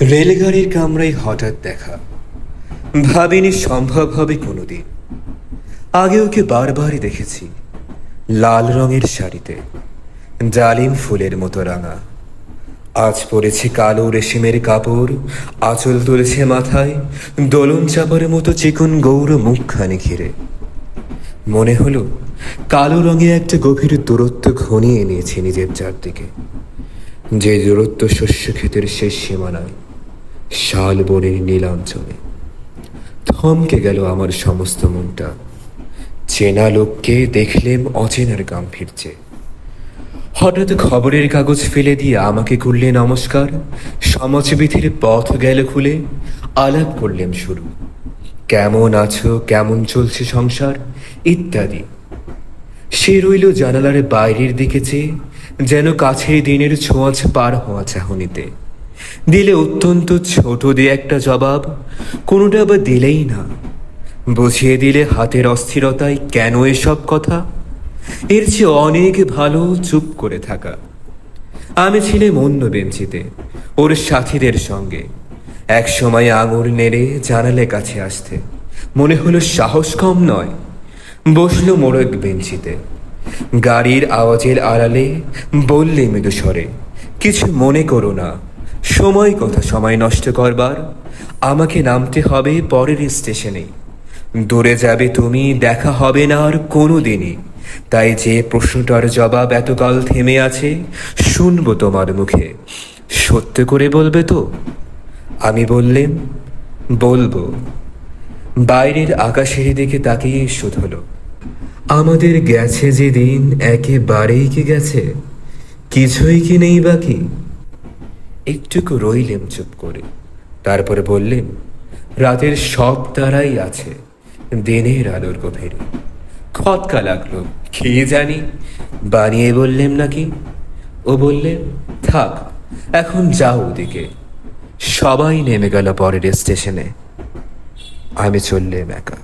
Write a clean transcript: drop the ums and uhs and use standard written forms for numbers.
রেলগাড়ির কামরায় হঠাৎ দেখা, ভাবিনি সম্ভব হবে কোনোদিন। আগে ওকে বারবারই দেখেছি, লাল রঙের শাড়িতে, ডালিম ফুলের মতো রাঙা। আজ পরেছে কালো রেশমের কাপড়, আঁচল তুলেছে মাথায়, দোলন চাপার মতো চিকন গৌর মুখখানি ঘিরে। মনে হলো কালো রঙে একটা গভীর দূরত্ব ঘনিয়ে নিয়েছে নিজের চারদিকে, যে দূরত্ব শস্য ক্ষেতের শেষ সীমানায়, শাল বনের নীলাঞ্চলে। থমকে গেল আমার সমস্ত মনটা। চেনা লোককে দেখলেম অচেনার গাম ফিরছে। হঠাৎ খবরের কাগজ ফেলে দিয়ে আমাকে করলে নমস্কার, সমাজবিধির পথ গেল খুলে, আলাপ করলেম শুরু। কেমন আছো, কেমন চলছে সংসার, ইত্যাদি। সে রইল জানালার বাইরের দিকে চেয়ে, যেন কাছের দিনের ছোঁয়াচ পার হওয়া চাহনিতে। দিলে অত্যন্ত ছোট দিয়ে একটা জবাব, কোনোটা আবার দিলেই না। বুঝিয়ে দিলে হাতের অস্থিরতায় কেন এসব কথা। এর চেয়ে অনেক ভালো চুপ করে থাকা। আমি ছিলাম অন্য বেঞ্চিতে, ওর সাথীদের সঙ্গে। এক সময় আঙুর নেড়ে জানালে কাছে আসতে মনে হলো সাহস কম নয়। বসলো মোড়ক বেঞ্চিতে। গাড়ির আওয়াজের আড়ালে বললে মৃদু স্বরে, কিছু মনে করো না, সময় কথা সময় নষ্ট করবার। আমাকে নামতে হবে পরের স্টেশনে। দূরে যাবে তুমি, দেখা হবে না আর কোনো দিনই। তাই যে প্রশ্নটার জবাব এতকাল থেমে আছে, শুনবো তোমার মুখে। সত্য করে বলবে তো? আমি বললেম, বলবো। বাইরের আকাশের দিকে তাকিয়ে শুধলো, আমাদের গেছে যে দিন একেবারেই কি গেছে, কিছুই কি নেই বাকি। একটুকু রইলেম চুপ করে, তারপরে বললেন, রাতের সব তারাই আছে দিনের আলোর গভীরে। খটকা লাগলো, কে জানি বানিয়ে বললেম নাকি। ও বললেন, থাক এখন যাও ওদিকে। সবাই নেমে গেল পরের স্টেশনে, আমি চললেম একা।